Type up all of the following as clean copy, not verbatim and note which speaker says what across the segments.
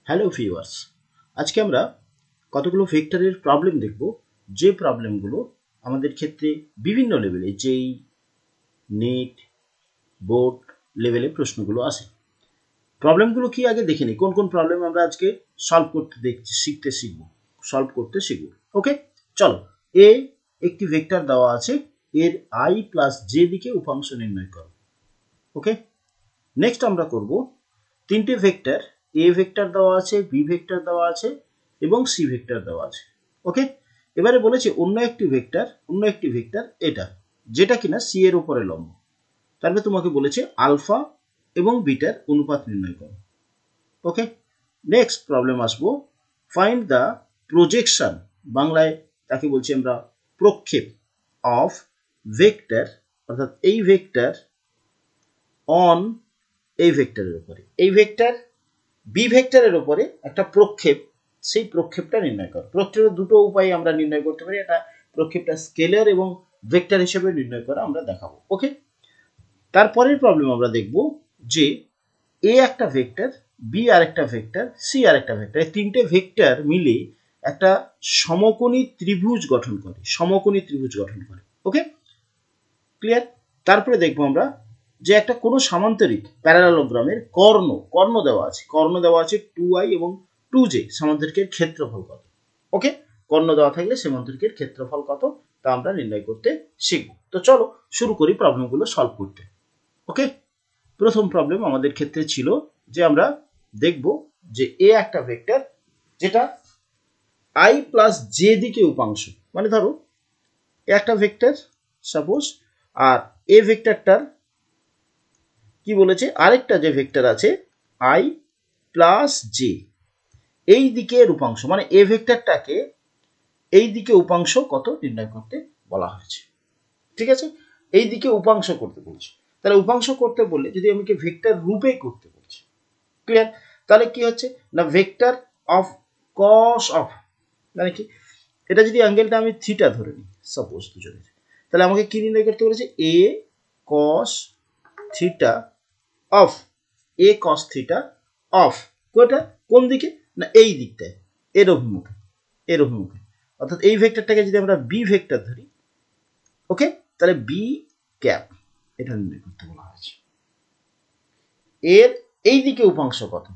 Speaker 1: Hello viewers, আজকে আমরা কতগুলো ভেক্টরের প্রবলেম দেখব, যে প্রবলেমগুলো আমাদের ক্ষেত্রে বিভিন্ন লেভেলে, যেই নেট বোর্ড লেভেলে প্রশ্নগুলো আসে। প্রবলেমগুলো কি আগে দেখে নিই, কোন কোন প্রবলেম আমরা আজকে সলভ করতে শিখব। ওকে, চলো। এ একটি ভেক্টর দেওয়া আছে, এর আই প্লাস জে দিকে উপাংশ নির্ণয় করো। ওকে, নেক্সট আমরা করব তিনটে ভেক্টর, এ ভেক্টর দেওয়া আছে, বি ভেক্টর দেওয়া আছে এবং সি ভেক্টর দেওয়া আছে। ওকে, এবারে বলেছে অন্য একটি ভেক্টর এটা, যেটা কিনা সি এর উপরে লম্ব। তারপরে তোমাকে বলেছে আলফা এবং বিটার অনুপাত নির্ণয় করো। ওকে, নেক্সট প্রবলেম আসবো, ফাইন্ড দ্য প্রজেকশন, বাংলায় তাকে বলছি আমরা প্রক্ষেপ, অফ ভেক্টর, অর্থাৎ এই ভেক্টর অন এই ভেক্টরের উপরে, এই ভেক্টর বি ভেক্টরের উপরে একটা প্রক্ষেপ, সেই প্রক্ষেপটা নির্ণয় করো। প্রক্ষেপের দুটো উপায়ে আমরা নির্ণয় করতে পারি, এটা প্রক্ষেপটা স্কেলার এবং ভেক্টর হিসেবে নির্ণয় করা আমরা দেখাবো। ওকে, তারপরের প্রবলেম আমরা দেখব যে এ একটা ভেক্টর, বি আর একটা ভেক্টর, সি আর একটা ভেক্টর, এই তিনটে ভেক্টর মিলে একটা সমকোণী ত্রিভুজ গঠন করে। ওকে, ক্লিয়ার? তারপরে দেখবো আমরা যে একটা কোনো সামান্তরিক প্যারালালোগ্রামের কর্ণ দেওয়া আছে 2i এবং 2j, সামান্তরিকের ক্ষেত্রফল কত। ওকে, কর্ণ দেওয়া থাকলে সামান্তরিকের ক্ষেত্রফল কত তা আমরা নির্ণয় করতে শিখব। তো চলো শুরু করি প্রবলেমগুলো সলভ করতে। ওকে, প্রথম প্রবলেম আমাদের ক্ষেত্রে ছিল যে আমরা দেখব যে এ একটা ভেক্টর যেটা i প্লাস জে দিকে উপাংশ, মানে ধরো একটা ভেক্টর সাপোজ, আর এ ভেক্টরটার কি বলেছে, আরেকটা যে ভেক্টর আছে i প্লাস জে, এই দিকের উপাংশ, মানে এ ভেক্টরটাকে এই দিকে উপাংশ কত নির্ণয় করতে বলা হয়েছে। ঠিক আছে, এই দিকে উপাংশ করতে বলছে। তাহলে উপাংশ করতে বললে যদি আমাকে ভেক্টর রূপে করতে বলছে, ক্লিয়ার? তাহলে কি হচ্ছে না, ভেক্টর অফ কস অফ, মানে কি, এটা যদি অ্যাঙ্গেলটা আমি থিটা ধরে নিই সাপোজ দুজনের, তাহলে আমাকে কি নির্ণয় করতে বলেছে, a cos theta of, a cos theta of, কোন দিকে না, এই দিকটায়, এর অভিমুখে, অর্থাৎ এই ভেক্টরটাকে যদি আমরা বি ভেক্টর ধরি, ওকে, তাহলে বি ক্যাপ এটা নির্ণয় করতে বলা হয়েছে। এর এই দিকে উপাংশ কত,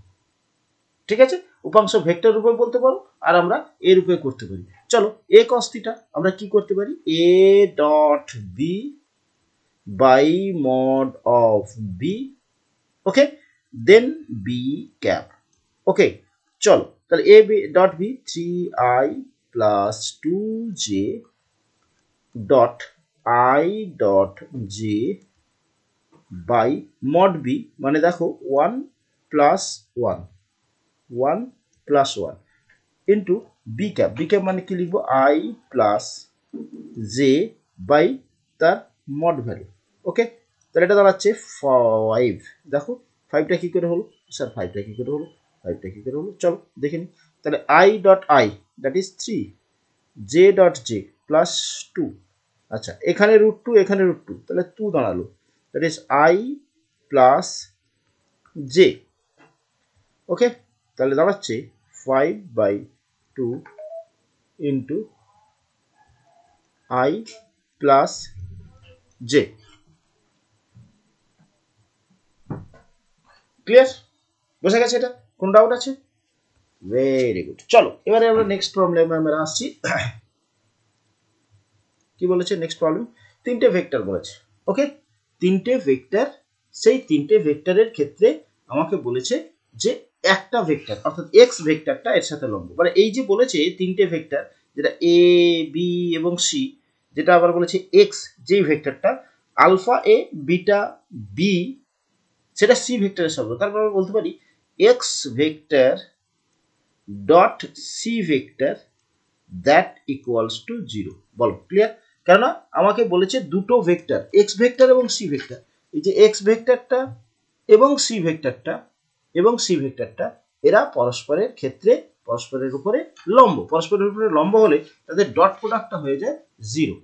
Speaker 1: ঠিক আছে, উপাংশ ভেক্টর রূপে বলতে পারো, আর আমরা এ রূপে করতে পারি। চলো, এ কস থিটা আমরা কি করতে পারি, A dot B by mod of B, okay, then B cap. Okay, চলো তাহলে A B dot B 3i plus 2j dot i dot j by mod B, মানে দেখো 1 প্লাস 1 ইন্টু বি ক্যাপ, মানে কি লিখবো, i প্লাস j বাই তার mod value. ওকে, তাহলে এটা দাঁড়াচ্ছে 5। দেখো 5টা কি করে হলো স্যার, 5টা কি করে হলো, চলো দেখে নিই। তাহলে i dot i that is 3, j dot j plus 2, আচ্ছা এখানে √2 এখানে √2, তাহলে 2 দাঁড়ালো, that is i plus j। ওকে, তাহলে দাঁড়াচ্ছে 5/2 into i plus j। Clear? বোঝা গেছে? এটা কোন ডাউট আছে? Very good. চলো এবারে আমরা নেক্সট প্রবলেমে আমরা আসছি। কি বলেছে নেক্সট প্রবলেম, তিনটে ভেক্টর বলেছে। ওকে, তিনটে ভেক্টর, সেই তিনটে ভেক্টরের ক্ষেত্রে আমাকে বলেছে যে একটা ভেক্টর অর্থাৎ এক্স ভেক্টরটা এর সাথে লম্ব, মানে এই যে বলেছে তিনটে ভেক্টর, যেটা এ বি এবং সি, যেটা আবার বলেছে এক্স যে ভেক্টরটা আলফা এ বিটা বি, সেটা সি ভেক্টরের সাথে, তারপর আমরা বলতে পারি X vector dot C vector that equals to 0। বলো, ক্লিয়ার? কেননা আমাকে বলেছে দুটো ভেক্টর, এক্স ভেক্টর এবং সি ভেক্টর, এই যে এক্স ভেক্টরটা এবং সি ভেক্টরটা এরা পরস্পরের উপরে লম্ব হলে তাদের ডট প্রোডাক্টটা হয়ে যায় 0।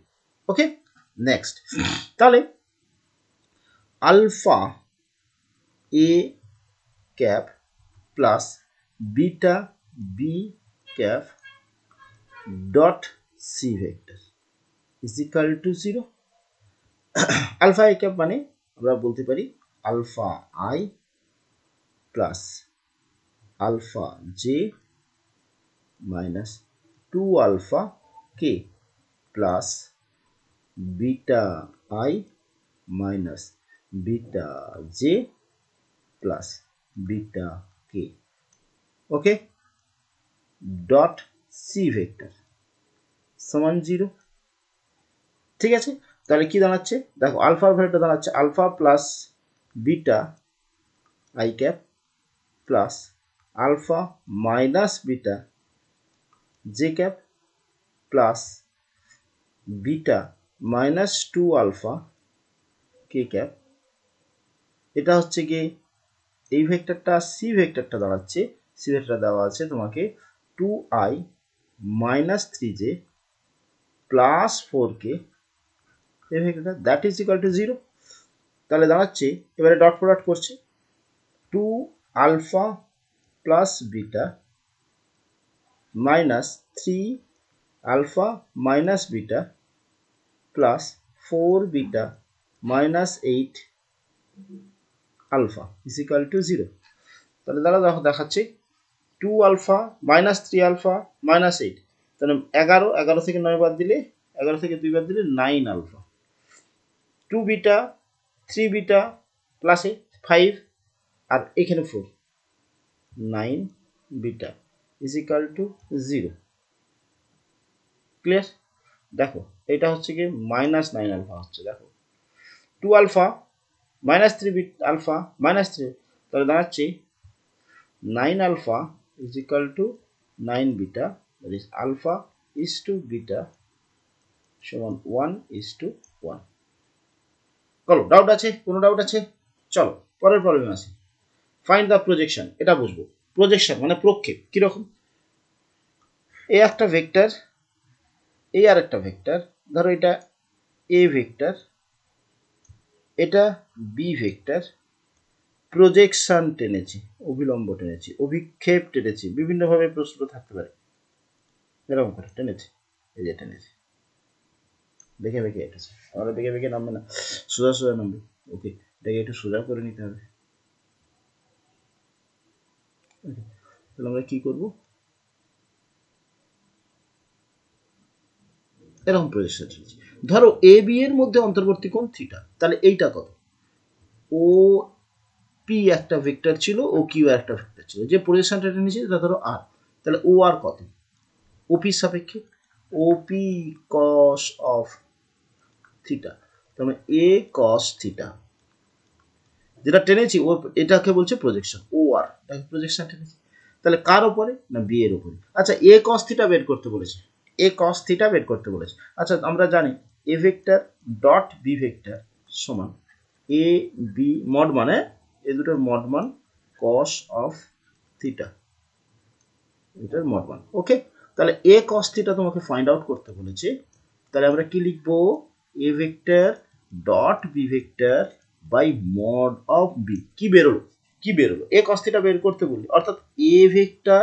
Speaker 1: ওকে, নেক্সট, তাহলে alpha A cap plus beta B cap dot C vector is equal to 0। Alpha I cap মানে আমরা বলতে পারি alpha I plus alpha J minus 2 alpha K plus beta I minus beta J plus beta K. Okay, dot C vector সমান 0। ঠিক আছে, তাহলে কি দাঁড়াচ্ছে দেখো, আলফার ভ্যালুটা দাঁড়াচ্ছে alpha plus beta I cap plus alpha minus beta J cap plus beta minus 2 alpha K cap. এটা হচ্ছে কি এই ভেক্টরটা সি ভেক্টরটা দাঁড়াচ্ছে, সি ভেক্টর দেওয়া আছে তোমাকে 2i minus 3j plus 4k এই ভেক্টরটা, দ্যাট ইজ ইকুয়াল টু 0। তাহলে দাঁড়াচ্ছে, এবারে ডট প্রোডাক্ট করছে 2 alpha plus beta minus 3 alpha minus beta plus 4 beta minus 8 alpha is equal to 0। তাহলে দাঁড়া দেখো দেখাচ্ছে 2 আলফা মাইনাস 3 আলফা মাইনাস 8, তাহলে 11 থেকে 9 বাদ দিলে 11 থেকে 2 বাদ দিলে 9 আলফা, 2 বিটা 3 বিটা প্লাস 5 আর এখানে 4, 9 beta is equal to 0। Clear? দেখো এটা হচ্ছে কি মাইনাস 9 আলফা হচ্ছে, দেখো 2 alpha minus 3 beta alpha minus 3, তাহলে দাঁড়াচ্ছে 9 alpha is equal to 9 beta, that is alpha is to beta সমান 1:1। চলো, ডাউট আছে? কোনো ডাউট আছে? চলো পরের প্রবলেমে আসি। Find the projection. এটা বুঝবো, প্রজেকশন মানে প্রক্ষেপ কিরকম। এই একটা ভেক্টর, এই আর একটা ভেক্টর, ধরো এটা এ ভেক্টর, এটা বি ভেক্টর, প্রজেকশন টেনেছি, অভিলম্ব টেনেছি, অভিক্ষেপ টেনেছি, বিভিন্নভাবে প্রশ্ন থাকতে পারে, এরকম করে টেনেছি, এই যে টেনেছি, বেঁকে বেঁকে এটেছে, আমরা বেঁকে বেঁকে নামবে না, সোজা সোজা নামবে। ওকে, এটাকে একটু সোজা করে নিতে হবে। তাহলে আমরা কি করব, এরকম প্রজেকশন টেনেছি, ধরো এ বি এর মধ্যে অন্তর্বর্তী কোণ থিটা, তাহলে এইটা কত, ও পি একটা ভেক্টর ছিল, ও কিউ একটা ভেক্টর ছিল, যে প্রজেকশনটা টেনেছি সেটা ধরো আর, তাহলে ও আর কত, ওপির সাপেক্ষে ওপি কস অফ থিটা, তাহলে এ কস থিটা যেটা টেনেছি ও, এটাকে বলছে প্রজেকশন, ও আর প্রজেকশন টেনেছি, তাহলে কার উপরে না বি এর উপরে। আচ্ছা, এ কস থিটা বের করতে বলেছে, এ কস থিটা বের করতে বলেছে। আচ্ছা, আমরা জানি A vector dot B vector সমান এ বি মড মানে এই দুটোর মড মান কস অফ থিটা, এটার মড মান। ওকে, তাহলে এ কস থিটা তোমাকে ফাইন্ড আউট করতে বলেছে, তাহলে আমরা কি লিখবো, A vector dot B vector by mod of B. কি বেরোলো, কি বেরোলো, এ কস থিটা বের করতে বললি, অর্থাৎ এ ভেক্টর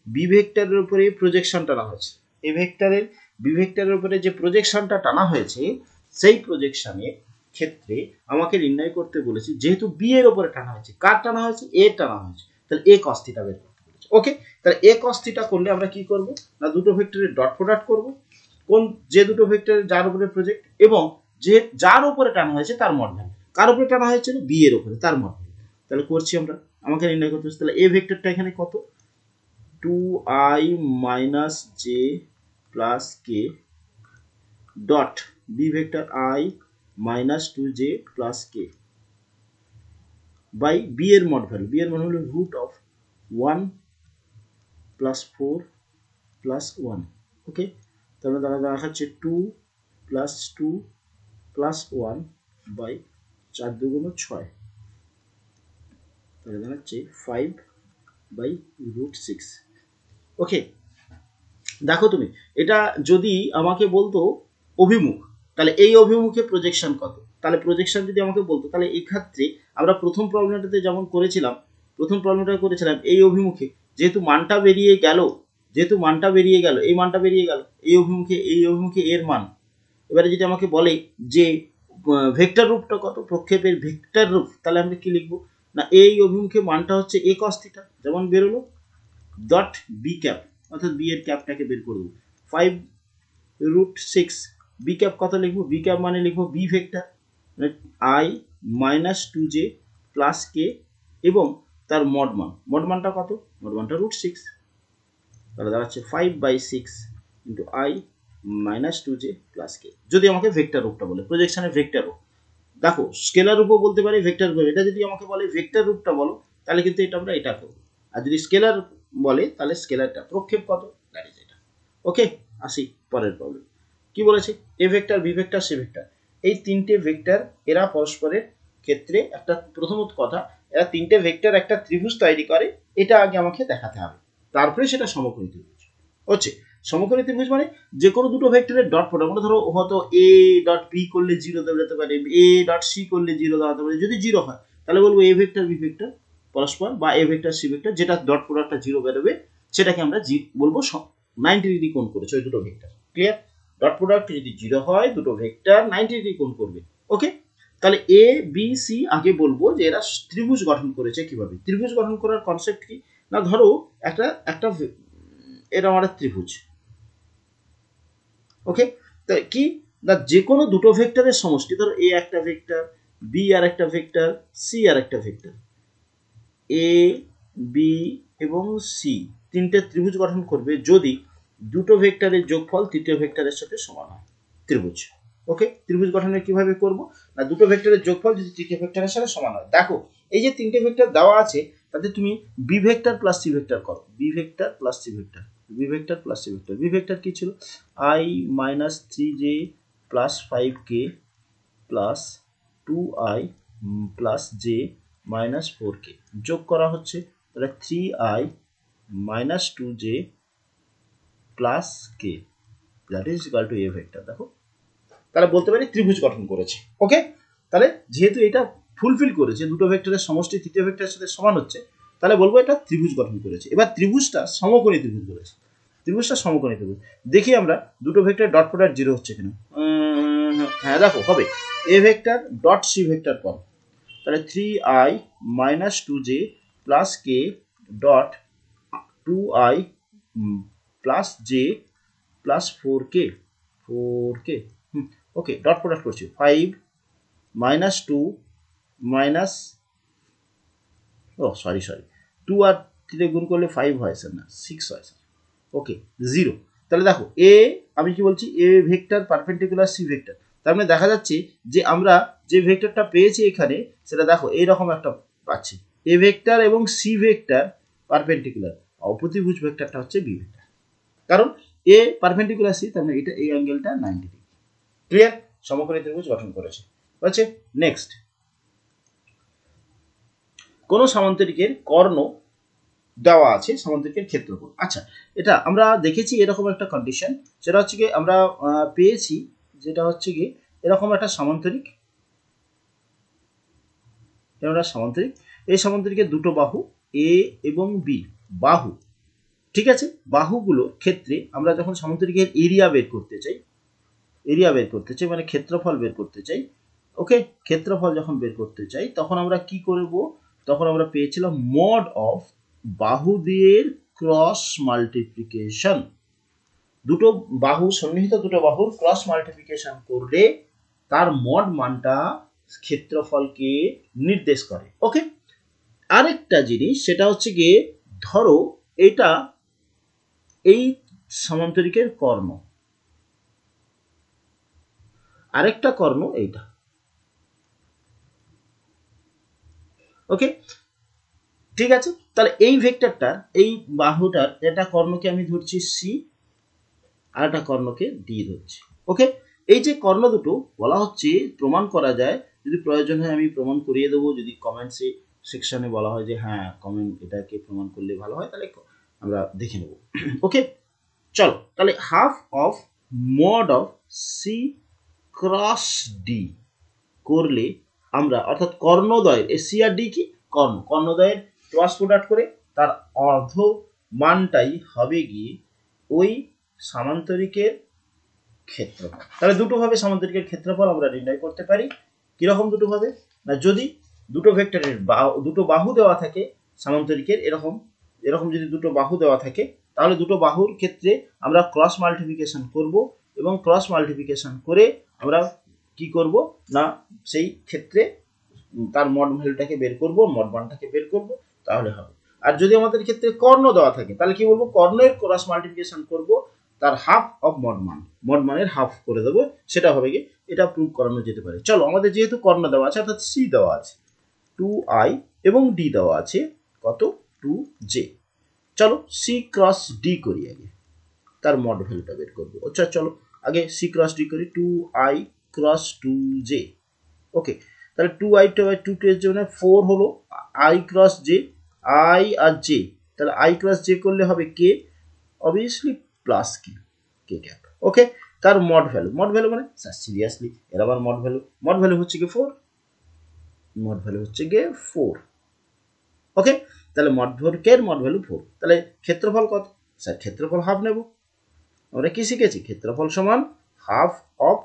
Speaker 1: বি ভেক্টরের উপরে প্রজেকশন টানা হয়েছে, এ ভেক্টরের বি ভেক্টরের উপরে যে প্রজেকশনটা টানা হয়েছে, সেই প্রজেকশনের ক্ষেত্রে আমাকে নির্ণয় করতে বলেছি, যেহেতু বি এর উপরে টানা হয়েছে, কার টানা হয়েছে, এ টানা হয়েছে, তাহলে এ কস থিটা বের করতে বলেছে। ওকে, তাহলে এ কস থিটা করলে আমরা কি করব না, দুটো ভেক্টরের ডট প্রোডাক্ট করব, কোন যে দুটো ভেক্টরের যার উপরে প্রজেক্ট এবং যে যার উপরে টানা হয়েছে তার মড ভ্যালু, কার উপরে টানা হয়েছিল, বি এর উপরে, তার মড ভ্যালু। তাহলে করছি আমরা, আমাকে নির্ণয় করতে হচ্ছে, তাহলে এ ভেক্টরটা এখানে কত, 2i minus J plus K dot B vector i minus 2j plus K by B এর মড ভ্যালু, বি এর mod value root of 1 plus 4 plus 1। Okay, তাহলে দ্বারা দেখাচ্ছে 2 প্লাস 2 প্লাস 1 বাই 4 দুগুণ 6, তাহলে দাঁড়াচ্ছে 5 বাই রুট 6। ওকে, দেখো তুমি এটা যদি আমাকে বলতো অভিমুখ, তাহলে এই অভিমুখে প্রজেকশন কত, তাহলে প্রজেকশন যদি আমাকে বলতো, তাহলে এই ক্ষেত্রে আমরা প্রথম প্রবলেমটাতে যেমন করেছিলাম, প্রথম প্রবলেমটা করেছিলাম এই অভিমুখে যেহেতু মানটা বেরিয়ে গেল, এই মানটা বেরিয়ে গেল এই অভিমুখে এর মান। এবারে যদি আমাকে বলে যে ভেক্টর রূপটা কত, প্রক্ষেপের ভেক্টর রূপ, তাহলে আমরা কি লিখবো না এই অভিমুখে মানটা হচ্ছে a cos θ, যেমন বেরোলো ডট বি ক্যাপ, অর্থাৎ বি এর ক্যাপটাকে বের করে দেবো 5√6। বি ক্যাপ কত লিখবো, বি ক্যাপ মানে লিখবো B vector i - 2j plus K এবং তার মড মানটা কত, মড মানটা √6, তাহলে দাঁড়াচ্ছে 5/6 ইন্টু i - 2j প্লাস কে। যদি আমাকে ভেক্টর রূপটা বলে, প্রজেকশনের ভেক্টর রূপ, দেখো স্কেলার রূপও বলতে পারি, ভেক্টর রূপ, এটা যদি আমাকে বলে ভেক্টর রূপটা বলো তাহলে কিন্তু এটা আমরা এটা করবো, আর যদি স্কেলার বলে তাহলে স্কেলারটা প্রক্ষেপ কত, দ্যাট ইজ এটা। ওকে, আসি পরের প্রবলেম। কি বলেছে, A vector, B vector, C vector, এই তিনটে ভেক্টর এরা পরস্পরের ক্ষেত্রে একটা, প্রথমত কথা এরা তিনটে ভেক্টর একটা ত্রিভুজ তৈরি করে, এটা আগে আমাকে দেখাতে হবে, তারপরে সেটা সমকোণী ত্রিভুজ হচ্ছে। সমকোণী ত্রিভুজ মানে যে কোনো দুটো ভেক্টরের ডট প্রোডাক্ট, মানে ধরো হয়তো এ ডট বি করলে 0 দাঁড়াতে পারে, এ ডট সি করলে 0 দাঁড়াতে পারে, যদি 0 হয় তাহলে বলবো এ ভেক্টর বি ভেক্টর পরস্পর, বা এ ভেক্টর সি ভেক্টর, যেটা ডট প্রোডাক্টটা 0 বেরোবে সেটাকে আমরা বলবো 90 ডিগ্রি কোণ করেছে ওই দুটো ভেক্টর। ক্লিয়ার, ডট প্রোডাক্ট যদি 0 হয় দুটো ভেক্টর 90 ডিগ্রি কোণ করবে। ওকে, তাহলে এ বি সি আগে বলবো যে এরা ত্রিভুজ গঠন করেছে কিভাবে। ত্রিভুজ গঠন করার কনসেপ্ট কি না, ধরো একটা এরকম একটা ত্রিভুজ, ওকে, তাই কি না যে কোনো দুটো ভেক্টরের সমষ্টি, ধরো এ একটা ভেক্টর, বি আর একটা ভেক্টর, সি আর একটা ভেক্টর, এ বি এবং সি তিনটে ত্রিভুজ গঠন করবে যদি দুটো ভেক্টরের যোগফল তৃতীয় ভেক্টরের সাথে সমান হয়, ত্রিভুজ। ওকে, ত্রিভুজ গঠনে কিভাবে করব না, দুটো ভেক্টরের যোগফল যদি তৃতীয় ভেক্টরের সাথে সমান হয়। দেখো এই যে তিনটে ভেক্টর দেওয়া আছে তাতে তুমি B vector plus C vector করো, B vector plus C vector, B vector plus C vector. B vector কি ছিল, i - 3j plus 5k plus 2i plus j minus 4k যোগ করা হচ্ছে, তাহলে 3i - 2j plus k, that is equal to A vector. দেখো তাহলে বলতে পারি ত্রিভুজ গঠন করেছে। ওকে, তাহলে যেহেতু এটা ফুলফিল করেছে, দুটো ভেক্টরের সমষ্টি তৃতীয় ভেক্টরের সাথে সমান হচ্ছে, তাহলে বলবো এটা ত্রিভুজ গঠন করেছে। এবার ত্রিভুজটা সমকোণী ত্রিভুজ করেছে, ত্রিভুজটা সমকোণী ত্রিভুজ। দেখি আমরা দুটো ভেক্টর ডট প্রোডাক্ট 0 হচ্ছে কিনা। হ্যাঁ দেখো হবে, A vector dot C vector কর, তাহলে 3i - 2j plus k dot 2i plus j plus 4k, okay, dot product করছি 5 - 2 মাইনাস, ও সরি 2 আর 3 গুণ করলে 5 হয় স্যার, না 6 হয় স্যার। ওকে 0, তাহলে দেখো এ, আমি কি বলছি, A vector perpendicular C vector, তার মানে দেখা যাচ্ছে যে আমরা যে ভেক্টরটা পেয়েছি এখানে সেটা দেখো এইরকম একটা পাচ্ছি, এ ভেক্টর এবং সি ভেক্টর পারপেন্ডিকুলার, অপ্রতিভুজ ভেক্টরটা হচ্ছে বি ভেক্টর, কারণ এ পারপেন্ডিকুলার সি, তার মানে এটা এই অ্যাঙ্গেলটা 90 ডিগ্রি। ক্লিয়ার, সমকোণী ত্রিভুজ গঠন করেছে। আচ্ছা নেক্সট, কোন সামান্তরিকের কর্ণ দেওয়া আছে, সামান্তরিকের ক্ষেত্রফল। আচ্ছা এটা আমরা দেখেছি এরকম একটা কন্ডিশন, সেটা হচ্ছে কি আমরা পেয়েছি, যেটা হচ্ছে কি এরকম একটা সামান্তরিক, এই সামান্তরিকের দুটো বাহু এ এবং বি, বাহু, ঠিক আছে, বাহুগুলোর ক্ষেত্রে আমরা যখন সামান্তরিকের এরিয়া বের করতে চাই, মানে ক্ষেত্রফল বের করতে চাই, ওকে, ক্ষেত্রফল যখন বের করতে চাই তখন আমরা কি করব, তখন আমরা পেয়েছিলাম মড অফ বাহুদের ক্রস মাল্টিপ্লিকেশন, দুটো বাহু, সন্নিহিত দুটো বাহুর ক্রস মাল্টিপ্লিকেশন করলে তার মড মানটা ক্ষেত্রফলকে নির্দেশ করে। ওকে, আরেকটা জিনিস সেটা হচ্ছে গিয়ে ধরো এটা এই সামান্তরিকের কর্ণ, আরেকটা কর্ণ এইটা, ওকে, ঠিক আছে, তাহলে এই ভেক্টরটা, এই বাহুটার এটা কর্ণকে আমি ধরছি সি, আর একটা কর্ণকে ডি ধরছি। ওকে, এই যে কর্ণ দুটো বলা হচ্ছে প্রমাণ করা যায়, যদি প্রয়োজন হয় আমি প্রমাণ করিয়ে দেবো, যদি কমেন্টসে সেকশনে বলা হয় যে হ্যাঁ কমেন্ট এটাকে প্রমাণ করলে ভালো হয় তাহলে আমরা দেখে নেব। ওকে চলো, তাহলে half of mod of C cross D করলে আমরা, অর্থাৎ কর্ণদ্বয়ের, সি আর ডি কি কর্ণদ্বয়ের ক্রস প্রোডাক্ট করে তার অর্ধ মানটাই হবে গিয়ে ওই সামান্তরিকের ক্ষেত্রফল। তাহলে দুটো ভাবে সামান্তরিকের ক্ষেত্রফল আমরা নির্ণয় করতে পারি। কিরকম দুটো ভাবে? না, যদি দুটো ভেক্টরের দুটো বাহু দেওয়া থাকে সামান্তরিকের, এরকম এরকম যদি দুটো বাহু দেওয়া থাকে, তাহলে দুটো বাহুর ক্ষেত্রে আমরা ক্রস মাল্টিপ্লিকেশন করব, এবং ক্রস মাল্টিপ্লিকেশন করে আমরা কি করব না সেই ক্ষেত্রে তার মড ভ্যালুটাকে বের করব, মড মানটাকে বের করব, তাহলে হবে। আর যদি আমাদের ক্ষেত্রে কর্ণ দেওয়া থাকে, তাহলে কি বলবো? কর্ণের ক্রস মাল্টিপ্লিকেশন করব, তার হাফ অফ মড মান, মড মানের হাফ করে দেবো, সেটা হবে কি, এটা প্রুভ করানো যেতে পারে। চলো, আমাদের যেহেতু কর্ণ দেওয়া আছে, অর্থাৎ সি দেওয়া আছে 2i এবং ডি দেওয়া আছে কত? 2j। চলো সি ক্রস ডি করি, আগে তার মড ভ্যালুটা বের করবো। আচ্ছা চলো আগে সি ক্রস ডি করি, 2i ক্রস 2j। ওকে, তাহলে 2i টু এর জন্য 4 হলো, i ক্রস j, i আর j, তাহলে i ক্রস j করলে হবে k, obviously plus k, k cap. Okay, তার মড ভ্যালু, মড ভ্যালু মানে স্যার সিরিয়াসলি এর আবার মড ভ্যালু হচ্ছে কি 4, মড ভ্যালু হচ্ছে গিয়ে 4। ওকে, তাহলে মড ভ্যালু 4, তাহলে ক্ষেত্রফল কত? স্যার ক্ষেত্রফল হাফ নেব। আমরা কি শিখেছি? ক্ষেত্রফল সমান half of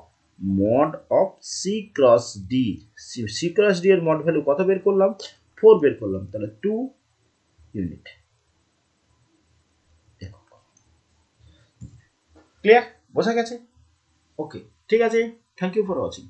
Speaker 1: mod of C cross D. C cross D এর মড ভ্যালু কত বের করলাম? 4 বের করলাম, তাহলে 2 ইউনিট। দেখো, ক্লিয়ার? বোঝা গেছে? ওকে, ঠিক আছে, থ্যাংক ইউ ফর ওয়াচিং।